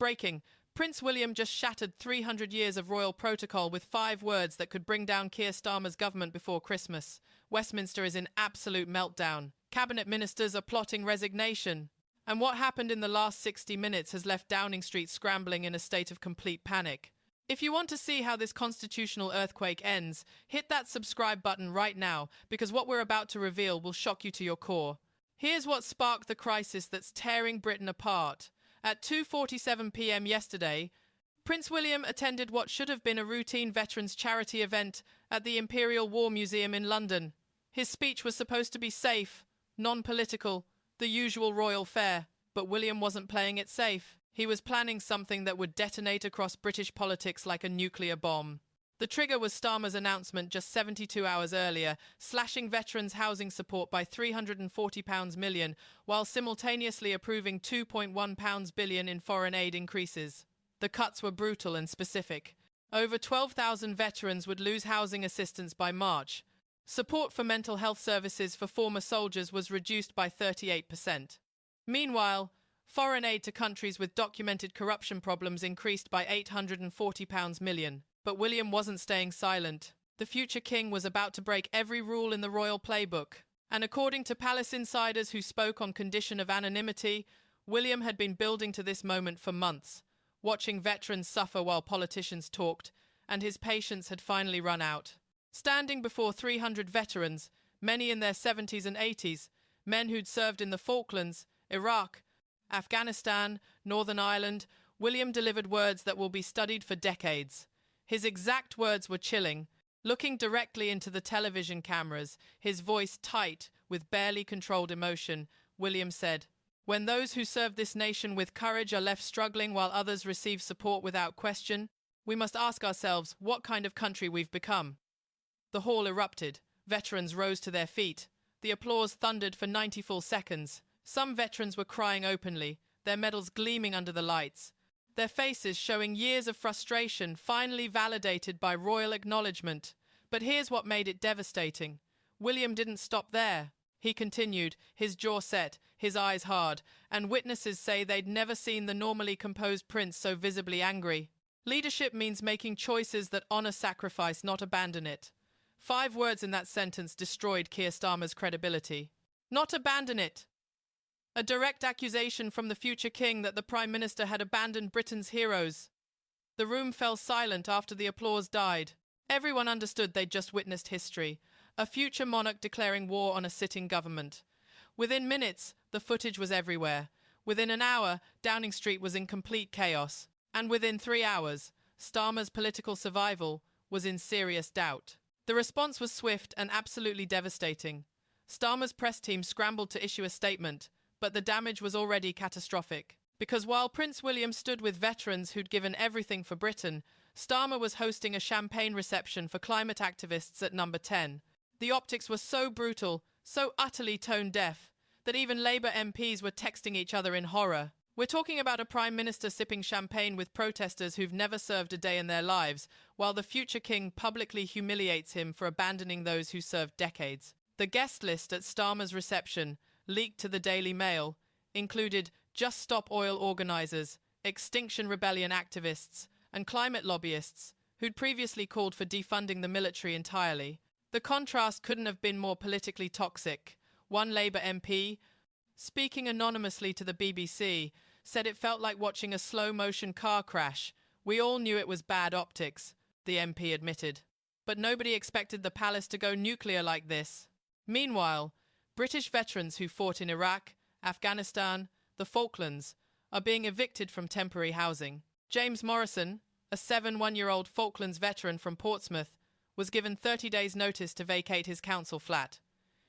Breaking. Prince William just shattered 300 years of royal protocol with 5 words that could bring down Keir Starmer's government before Christmas. Westminster is in absolute meltdown. Cabinet ministers are plotting resignation. And what happened in the last 60 minutes has left Downing Street scrambling in a state of complete panic. If you want to see how this constitutional earthquake ends, hit that subscribe button right now, because what we're about to reveal will shock you to your core. Here's what sparked the crisis that's tearing Britain apart. At 2:47 p.m. yesterday, Prince William attended what should have been a routine veterans charity event at the Imperial War Museum in London. His speech was supposed to be safe, non-political, the usual royal fare, but William wasn't playing it safe. He was planning something that would detonate across British politics like a nuclear bomb. The trigger was Starmer's announcement just 72 hours earlier, slashing veterans' housing support by £340 million, while simultaneously approving £2.1 billion in foreign aid increases. The cuts were brutal and specific. Over 12,000 veterans would lose housing assistance by March. Support for mental health services for former soldiers was reduced by 38%. Meanwhile, foreign aid to countries with documented corruption problems increased by £840 million. But William wasn't staying silent. The future king was about to break every rule in the royal playbook. And according to palace insiders who spoke on condition of anonymity, William had been building to this moment for months, watching veterans suffer while politicians talked, and his patience had finally run out. Standing before 300 veterans, many in their 70s and 80s, men who'd served in the Falklands, Iraq, Afghanistan, Northern Ireland, William delivered words that will be studied for decades. His exact words were chilling. Looking directly into the television cameras, his voice tight with barely controlled emotion, William said, "When those who serve this nation with courage are left struggling while others receive support without question, we must ask ourselves what kind of country we've become." The hall erupted. Veterans rose to their feet. The applause thundered for 90 full seconds. Some veterans were crying openly, their medals gleaming under the lights. Their faces showing years of frustration finally validated by royal acknowledgement. But here's what made it devastating. William didn't stop there. He continued, his jaw set, his eyes hard, and witnesses say they'd never seen the normally composed prince so visibly angry. Leadership means making choices that honor sacrifice, not abandon it. 5 words in that sentence destroyed Keir Starmer's credibility. Not abandon it. A direct accusation from the future king that the Prime Minister had abandoned Britain's heroes. The room fell silent after the applause died. Everyone understood they'd just witnessed history, a future monarch declaring war on a sitting government. Within minutes, the footage was everywhere. Within an hour, Downing Street was in complete chaos. And within 3 hours, Starmer's political survival was in serious doubt. The response was swift and absolutely devastating. Starmer's press team scrambled to issue a statement, but the damage was already catastrophic. Because while Prince William stood with veterans who'd given everything for Britain, Starmer was hosting a champagne reception for climate activists at number 10. The optics were so brutal, so utterly tone-deaf, that even Labour MPs were texting each other in horror. We're talking about a Prime Minister sipping champagne with protesters who've never served a day in their lives, while the future king publicly humiliates him for abandoning those who served decades. The guest list at Starmer's reception, leaked to the Daily Mail, included Just Stop Oil organisers, Extinction Rebellion activists, and climate lobbyists, who'd previously called for defunding the military entirely. The contrast couldn't have been more politically toxic. One Labour MP, speaking anonymously to the BBC, said it felt like watching a slow-motion car crash. "We all knew it was bad optics," the MP admitted. But nobody expected the palace to go nuclear like this. Meanwhile, British veterans who fought in Iraq, Afghanistan, the Falklands, are being evicted from temporary housing. James Morrison, a 71-year-old Falklands veteran from Portsmouth, was given 30 days' notice to vacate his council flat.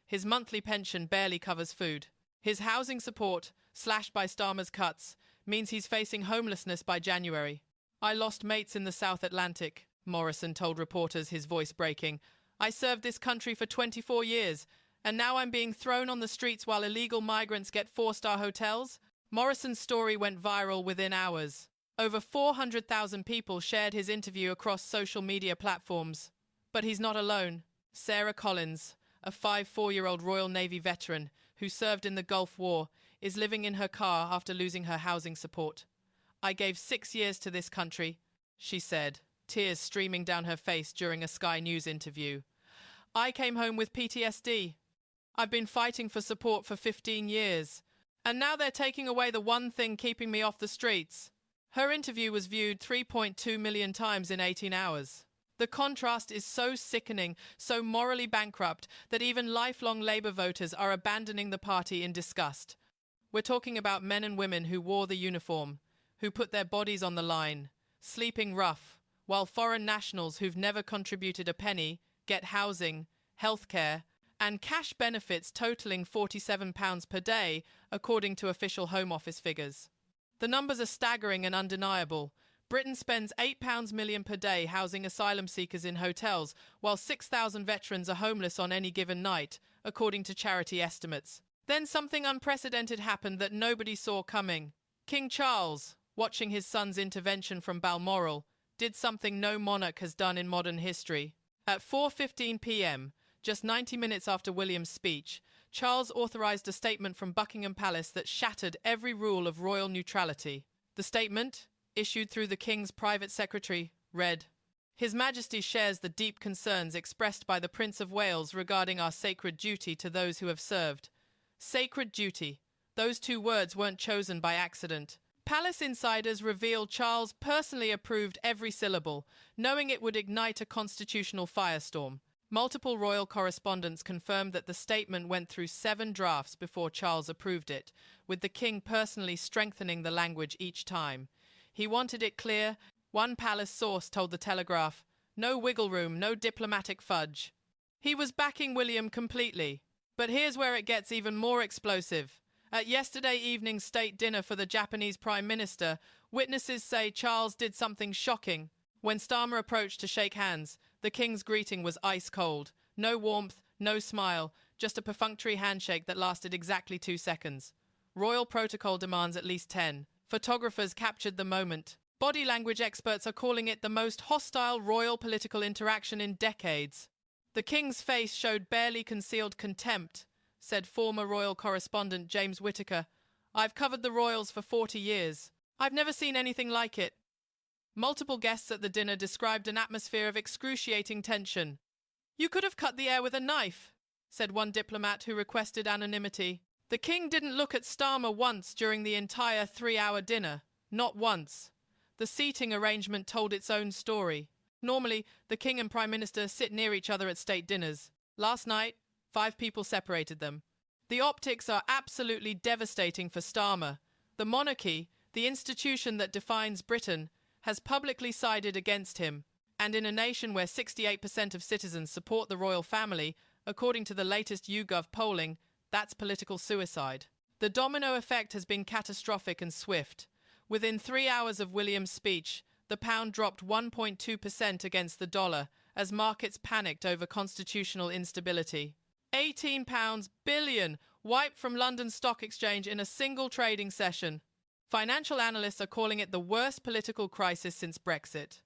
His monthly pension barely covers food. His housing support, slashed by Starmer's cuts, means he's facing homelessness by January. "I lost mates in the South Atlantic," Morrison told reporters, his voice breaking. "I served this country for 24 years, and now I'm being thrown on the streets while illegal migrants get 4-star hotels?" Morrison's story went viral within hours. Over 400,000 people shared his interview across social media platforms. But he's not alone. Sarah Collins, a 54-year-old Royal Navy veteran who served in the Gulf War, is living in her car after losing her housing support. I gave 6 years to this country, she said, tears streaming down her face during a Sky News interview. I came home with PTSD. I've been fighting for support for 15 years. And now they're taking away the one thing keeping me off the streets. Her interview was viewed 3.2 million times in 18 hours. The contrast is so sickening, so morally bankrupt, that even lifelong Labour voters are abandoning the party in disgust. We're talking about men and women who wore the uniform, who put their bodies on the line, sleeping rough, while foreign nationals who've never contributed a penny get housing, healthcare, and cash benefits totaling £47 per day, according to official Home Office figures. The numbers are staggering and undeniable. Britain spends £8 million per day housing asylum seekers in hotels, while 6,000 veterans are homeless on any given night, according to charity estimates. Then something unprecedented happened that nobody saw coming. King Charles, watching his son's intervention from Balmoral, did something no monarch has done in modern history. At 4:15 p.m., just 90 minutes after William's speech, Charles authorised a statement from Buckingham Palace that shattered every rule of royal neutrality. The statement, issued through the King's private secretary, read, "His Majesty shares the deep concerns expressed by the Prince of Wales regarding our sacred duty to those who have served." Sacred duty. Those two words weren't chosen by accident. Palace insiders revealed Charles personally approved every syllable, knowing it would ignite a constitutional firestorm. Multiple royal correspondents confirmed that the statement went through 7 drafts before Charles approved it, with the King personally strengthening the language each time. He wanted it clear. One palace source told the Telegraph, "No wiggle room, no diplomatic fudge." He was backing William completely. But here's where it gets even more explosive. At yesterday evening's state dinner for the Japanese Prime Minister, witnesses say Charles did something shocking. When Starmer approached to shake hands, the King's greeting was ice cold. No warmth, no smile, just a perfunctory handshake that lasted exactly 2 seconds. Royal protocol demands at least 10. Photographers captured the moment. Body language experts are calling it the most hostile royal political interaction in decades. The King's face showed barely concealed contempt, said former royal correspondent James Whittaker. "I've covered the royals for 40 years. I've never seen anything like it." Multiple guests at the dinner described an atmosphere of excruciating tension. "You could have cut the air with a knife," said one diplomat who requested anonymity. The King didn't look at Starmer once during the entire 3-hour dinner. Not once. The seating arrangement told its own story. Normally, the King and Prime Minister sit near each other at state dinners. Last night, 5 people separated them. The optics are absolutely devastating for Starmer. The monarchy, the institution that defines Britain, has publicly sided against him. And in a nation where 68% of citizens support the royal family, according to the latest YouGov polling, that's political suicide. The domino effect has been catastrophic and swift. Within 3 hours of William's speech, the pound dropped 1.2% against the dollar as markets panicked over constitutional instability. £18 billion wiped from London Stock Exchange in a single trading session. Financial analysts are calling it the worst political crisis since Brexit.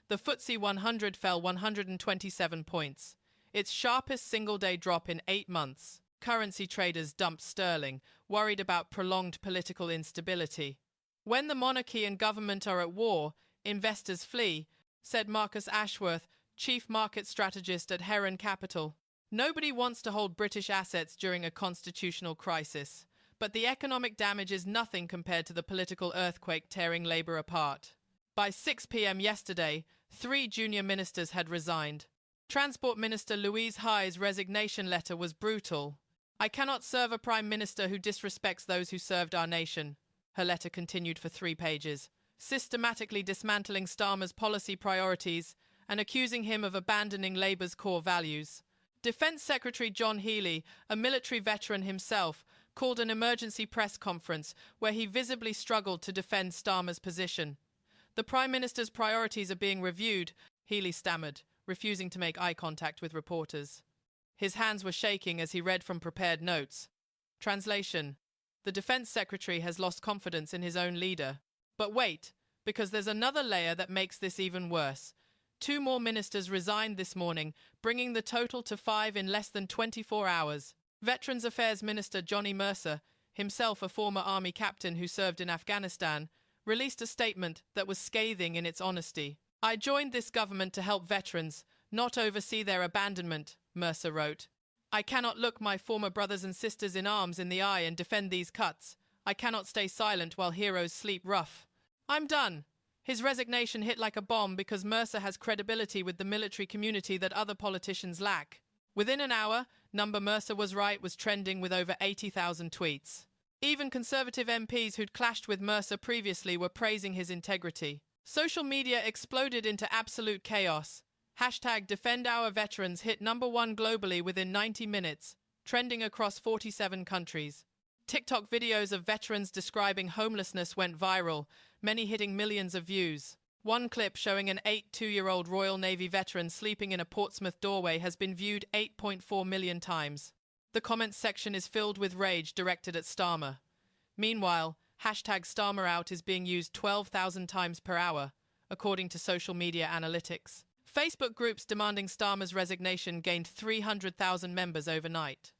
The FTSE 100 fell 127 points, its sharpest single-day drop in 8 months. Currency traders dumped sterling, worried about prolonged political instability. When the monarchy and government are at war, investors flee, said Marcus Ashworth, chief market strategist at Heron Capital. Nobody wants to hold British assets during a constitutional crisis, but the economic damage is nothing compared to the political earthquake tearing Labour apart. By 6 p.m. yesterday, 3 junior ministers had resigned. Transport Minister Louise Hy's resignation letter was brutal. "I cannot serve a Prime Minister who disrespects those who served our nation," her letter continued for 3 pages, systematically dismantling Starmer's policy priorities and accusing him of abandoning Labour's core values. Defence Secretary John Healey, a military veteran himself, called an emergency press conference where he visibly struggled to defend Starmer's position. "The Prime Minister's priorities are being reviewed," Healey stammered, refusing to make eye contact with reporters. His hands were shaking as he read from prepared notes. Translation: the Defence Secretary has lost confidence in his own leader. But wait, because there's another layer that makes this even worse. 2 more ministers resigned this morning, bringing the total to 5 in less than 24 hours. Veterans Affairs Minister Johnny Mercer, himself a former army captain who served in Afghanistan, released a statement that was scathing in its honesty. "I joined this government to help veterans, not oversee their abandonment," Mercer wrote. "I cannot look my former brothers and sisters in arms in the eye and defend these cuts. I cannot stay silent while heroes sleep rough. I'm done." His resignation hit like a bomb because Mercer has credibility with the military community that other politicians lack. Within an hour, number Mercer was right was trending with over 80,000 tweets. Even Conservative MPs who'd clashed with Mercer previously were praising his integrity. Social media exploded into absolute chaos. #DefendOurVeterans hit #1 globally within 90 minutes, trending across 47 countries. TikTok videos of veterans describing homelessness went viral, many hitting millions of views. One clip showing an 82-year-old Royal Navy veteran sleeping in a Portsmouth doorway has been viewed 8.4 million times. The comments section is filled with rage directed at Starmer. Meanwhile, #StarmerOut is being used 12,000 times per hour, according to social media analytics. Facebook groups demanding Starmer's resignation gained 300,000 members overnight.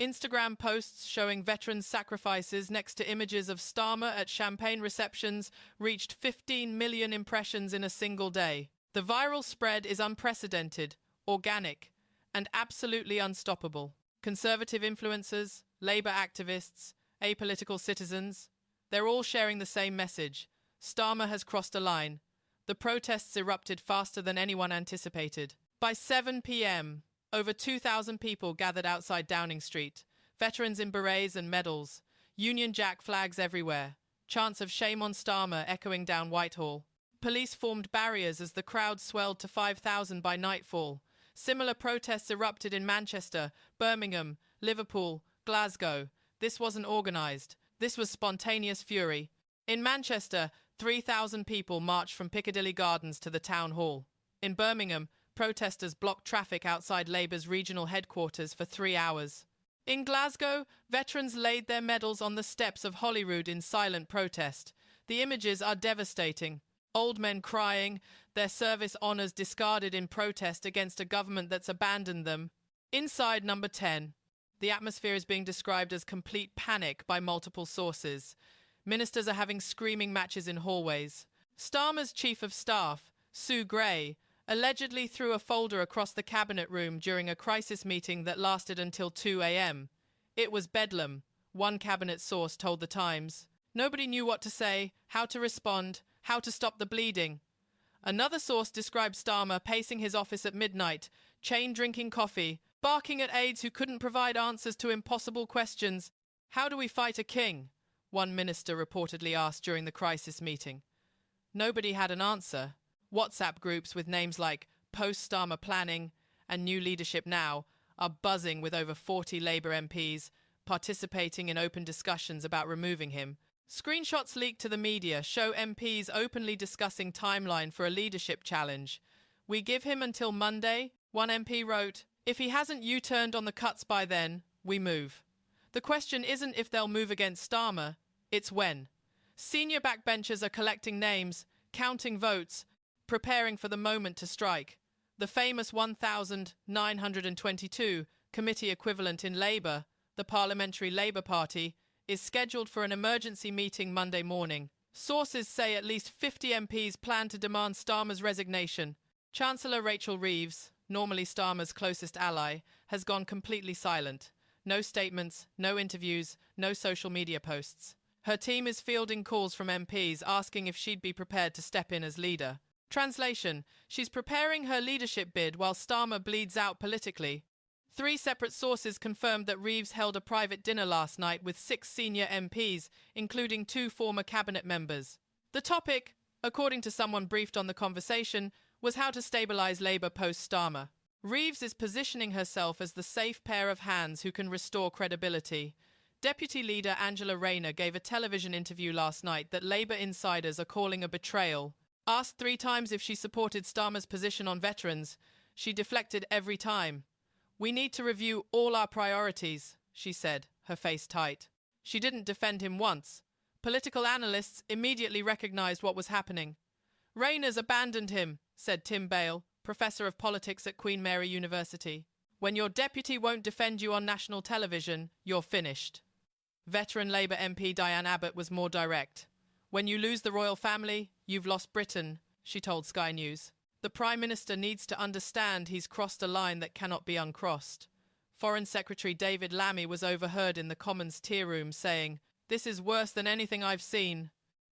Instagram posts showing veterans' sacrifices next to images of Starmer at champagne receptions reached 15 million impressions in a single day. The viral spread is unprecedented, organic, and absolutely unstoppable. Conservative influencers, Labour activists, apolitical citizens, they're all sharing the same message. Starmer has crossed a line. The protests erupted faster than anyone anticipated. By 7 p.m., over 2,000 people gathered outside Downing Street, veterans in berets and medals, Union Jack flags everywhere, chants of "Shame on Starmer" echoing down Whitehall. Police formed barriers as the crowd swelled to 5,000 by nightfall. Similar protests erupted in Manchester, Birmingham, Liverpool, Glasgow. This wasn't organised. This was spontaneous fury. In Manchester, 3,000 people marched from Piccadilly Gardens to the town hall. In Birmingham, protesters blocked traffic outside Labour's regional headquarters for 3 hours. In Glasgow, veterans laid their medals on the steps of Holyrood in silent protest. The images are devastating. Old men crying, their service honours discarded in protest against a government that's abandoned them. Inside number 10, the atmosphere is being described as complete panic by multiple sources. Ministers are having screaming matches in hallways. Starmer's chief of staff, Sue Gray, allegedly threw a folder across the cabinet room during a crisis meeting that lasted until 2 a.m. It was bedlam, one cabinet source told The Times. Nobody knew what to say, how to respond, how to stop the bleeding. Another source described Starmer pacing his office at midnight, chain-drinking coffee, barking at aides who couldn't provide answers to impossible questions. "How do we fight a king?" one minister reportedly asked during the crisis meeting. Nobody had an answer. WhatsApp groups with names like Post-Starmer Planning and New Leadership Now are buzzing with over 40 Labour MPs participating in open discussions about removing him. Screenshots leaked to the media show MPs openly discussing timeline for a leadership challenge. "We give him until Monday," one MP wrote. "If he hasn't U-turned on the cuts by then, we move." The question isn't if they'll move against Starmer, it's when. Senior backbenchers are collecting names, counting votes, preparing for the moment to strike. The famous 1,922 committee equivalent in Labour, the Parliamentary Labour Party, is scheduled for an emergency meeting Monday morning. Sources say at least 50 MPs plan to demand Starmer's resignation. Chancellor Rachel Reeves, normally Starmer's closest ally, has gone completely silent. No statements, no interviews, no social media posts. Her team is fielding calls from MPs asking if she'd be prepared to step in as leader. Translation: she's preparing her leadership bid while Starmer bleeds out politically. 3 separate sources confirmed that Reeves held a private dinner last night with 6 senior MPs, including 2 former cabinet members. The topic, according to someone briefed on the conversation, was how to stabilise Labour post-Starmer. Reeves is positioning herself as the safe pair of hands who can restore credibility. Deputy Leader Angela Rayner gave a television interview last night that Labour insiders are calling a betrayal. Asked 3 times if she supported Starmer's position on veterans, she deflected every time. "We need to review all our priorities," she said, her face tight. She didn't defend him once. Political analysts immediately recognised what was happening. "Rayner's abandoned him," said Tim Bale, professor of politics at Queen Mary University. "When your deputy won't defend you on national television, you're finished." Veteran Labour MP Diane Abbott was more direct. When you lose the royal family, you've lost Britain, she told Sky News. The Prime Minister needs to understand he's crossed a line that cannot be uncrossed. Foreign Secretary David Lammy was overheard in the Commons tea room saying, "This is worse than anything I've seen.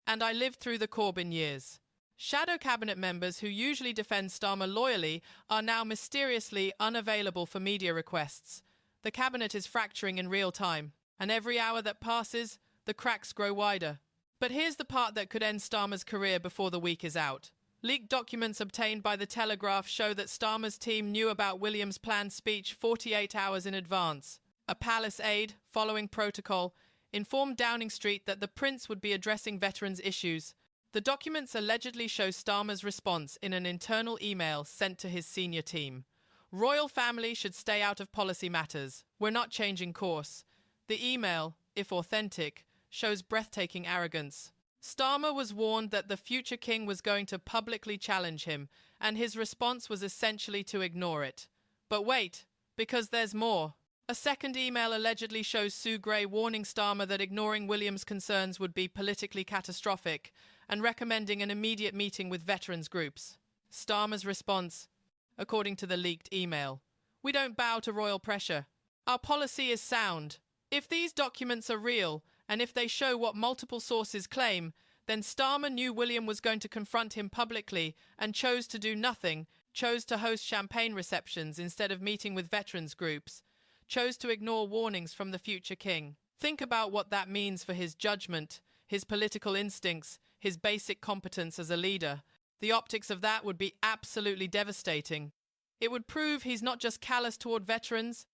And I lived through the Corbyn years." Shadow cabinet members who usually defend Starmer loyally are now mysteriously unavailable for media requests. The cabinet is fracturing in real time, and every hour that passes, the cracks grow wider. But here's the part that could end Starmer's career before the week is out. Leaked documents obtained by The Telegraph show that Starmer's team knew about William's planned speech 48 hours in advance. A palace aide, following protocol, informed Downing Street that the prince would be addressing veterans' issues. The documents allegedly show Starmer's response in an internal email sent to his senior team. "Royal family should stay out of policy matters. We're not changing course." The email, if authentic, shows breathtaking arrogance. Starmer was warned that the future king was going to publicly challenge him, and his response was essentially to ignore it. But wait, because there's more. A second email allegedly shows Sue Gray warning Starmer that ignoring William's concerns would be politically catastrophic and recommending an immediate meeting with veterans groups. Starmer's response, according to the leaked email: "We don't bow to royal pressure. Our policy is sound. If these documents are real, and if they show what multiple sources claim, then Starmer knew William was going to confront him publicly and chose to do nothing, chose to host champagne receptions instead of meeting with veterans groups, chose to ignore warnings from the future king. Think about what that means for his judgment, his political instincts, his basic competence as a leader. The optics of that would be absolutely devastating. It would prove he's not just callous toward veterans,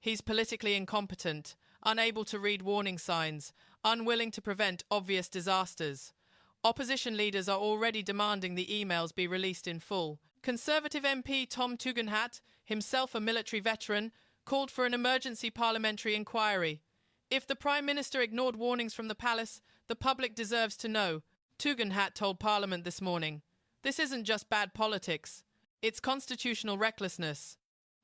he's politically incompetent, unable to read warning signs, unwilling to prevent obvious disasters." Opposition leaders are already demanding the emails be released in full. Conservative MP Tom Tugendhat, himself a military veteran, called for an emergency parliamentary inquiry. "If the Prime Minister ignored warnings from the palace, the public deserves to know," Tugendhat told Parliament this morning. "This isn't just bad politics. It's constitutional recklessness."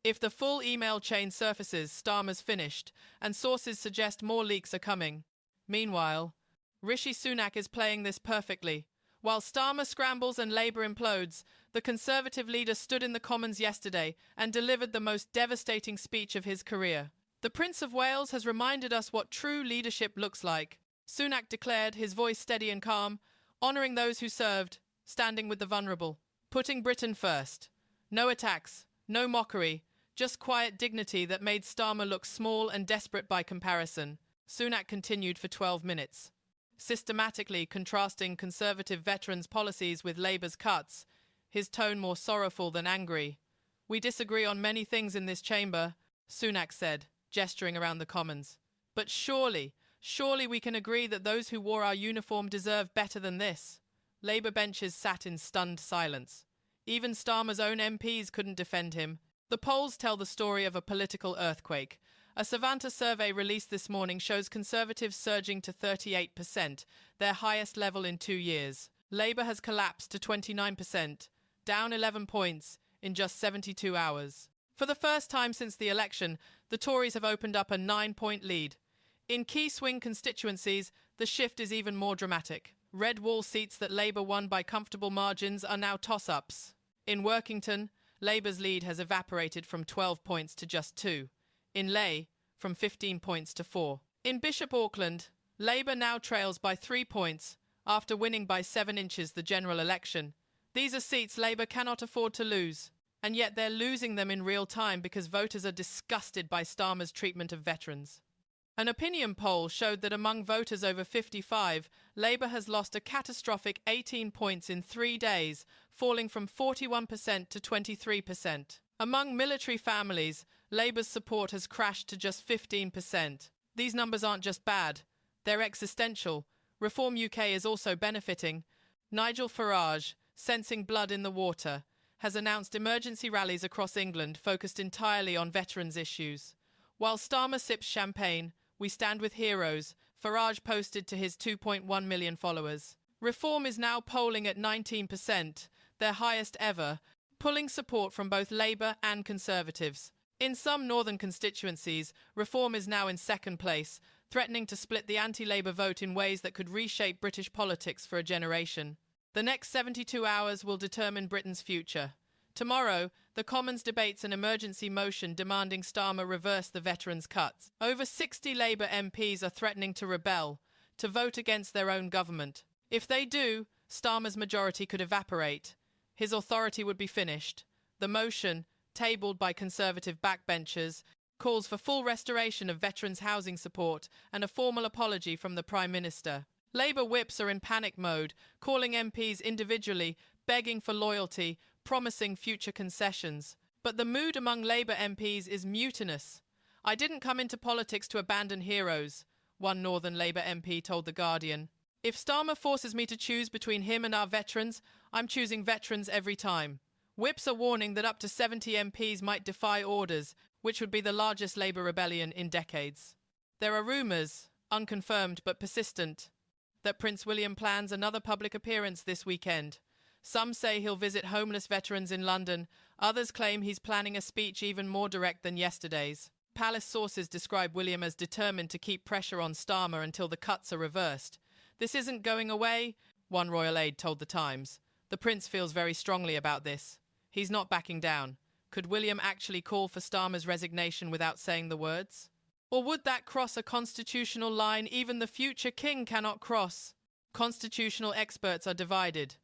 If the full email chain surfaces, Starmer's finished, and sources suggest more leaks are coming. Meanwhile, Rishi Sunak is playing this perfectly. While Starmer scrambles and Labour implodes, the Conservative leader stood in the Commons yesterday and delivered the most devastating speech of his career. "The Prince of Wales has reminded us what true leadership looks like," Sunak declared, his voice steady and calm, honouring those who served, standing with the vulnerable, putting Britain first. No attacks, no mockery, just quiet dignity that made Starmer look small and desperate by comparison. Sunak continued for 12 minutes, systematically contrasting Conservative veterans' policies with Labour's cuts, his tone more sorrowful than angry. "We disagree on many things in this chamber," Sunak said, gesturing around the Commons. "But surely we can agree that those who wore our uniform deserve better than this." Labour benches sat in stunned silence. Even Starmer's own MPs couldn't defend him. The polls tell the story of a political earthquake. A Savanta survey released this morning shows Conservatives surging to 38%, their highest level in 2 years. Labour has collapsed to 29%, down 11 points in just 72 hours. For the first time since the election, the Tories have opened up a 9-point lead. In key swing constituencies, the shift is even more dramatic. Red wall seats that Labour won by comfortable margins are now toss-ups. In Workington, Labour's lead has evaporated from 12 points to just 2. In Leigh, from 15 points to 4. In Bishop Auckland, Labour now trails by 3 points after winning by 7 inches the general election. These are seats Labour cannot afford to lose, and yet they're losing them in real time because voters are disgusted by Starmer's treatment of veterans. An opinion poll showed that among voters over 55, Labour has lost a catastrophic 18 points in 3 days, falling from 41% to 23%. Among military families, Labour's support has crashed to just 15%. These numbers aren't just bad, they're existential. Reform UK is also benefiting. Nigel Farage, sensing blood in the water, has announced emergency rallies across England focused entirely on veterans' issues. While Starmer sips champagne, "We stand with heroes," Farage posted to his 2.1 million followers. Reform is now polling at 19%, their highest ever, pulling support from both Labour and Conservatives. In some northern constituencies, Reform is now in second place, threatening to split the anti-Labour vote in ways that could reshape British politics for a generation. The next 72 hours will determine Britain's future. Tomorrow, the Commons debates an emergency motion demanding Starmer reverse the veterans' cuts. Over 60 Labour MPs are threatening to rebel, to vote against their own government. If they do, Starmer's majority could evaporate. His authority would be finished. The motion, tabled by Conservative backbenchers, calls for full restoration of veterans' housing support and a formal apology from the Prime Minister. Labour whips are in panic mode, calling MPs individually, begging for loyalty, promising future concessions. But the mood among Labour MPs is mutinous. "I didn't come into politics to abandon heroes," one Northern Labour MP told The Guardian. "If Starmer forces me to choose between him and our veterans, I'm choosing veterans every time." Whips are warning that up to 70 MPs might defy orders, which would be the largest Labour rebellion in decades. There are rumours, unconfirmed but persistent, that Prince William plans another public appearance this weekend. Some say he'll visit homeless veterans in London. Others claim he's planning a speech even more direct than yesterday's. Palace sources describe William as determined to keep pressure on Starmer until the cuts are reversed. "This isn't going away," one royal aide told The Times. "The Prince feels very strongly about this. He's not backing down." Could William actually call for Starmer's resignation without saying the words? Or would that cross a constitutional line even the future king cannot cross? Constitutional experts are divided.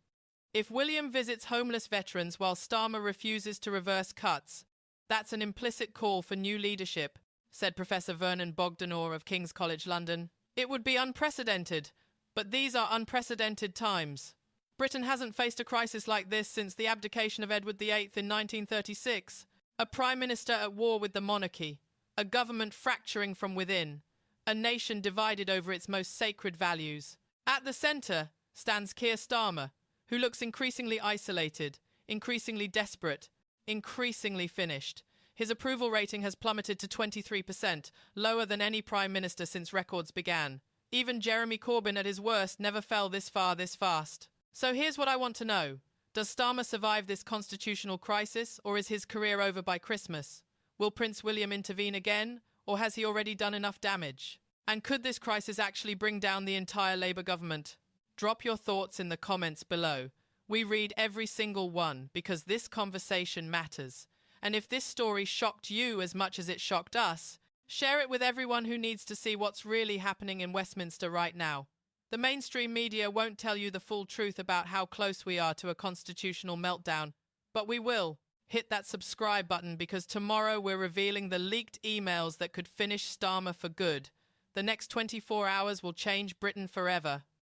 If William visits homeless veterans while Starmer refuses to reverse cuts, that's an implicit call for new leadership, said Professor Vernon Bogdanor of King's College London. "It would be unprecedented, but these are unprecedented times. Britain hasn't faced a crisis like this since the abdication of Edward VIII in 1936, a prime minister at war with the monarchy, a government fracturing from within, a nation divided over its most sacred values. At the centre stands Keir Starmer, who looks increasingly isolated, increasingly desperate, increasingly finished. His approval rating has plummeted to 23%, lower than any prime minister since records began. Even Jeremy Corbyn at his worst never fell this far this fast. So here's what I want to know. Does Starmer survive this constitutional crisis, or is his career over by Christmas? Will Prince William intervene again, or has he already done enough damage? And could this crisis actually bring down the entire Labour government? Drop your thoughts in the comments below. We read every single one because this conversation matters. And if this story shocked you as much as it shocked us, share it with everyone who needs to see what's really happening in Westminster right now. The mainstream media won't tell you the full truth about how close we are to a constitutional meltdown, but we will. Hit that subscribe button because tomorrow we're revealing the leaked emails that could finish Starmer for good. The next 24 hours will change Britain forever.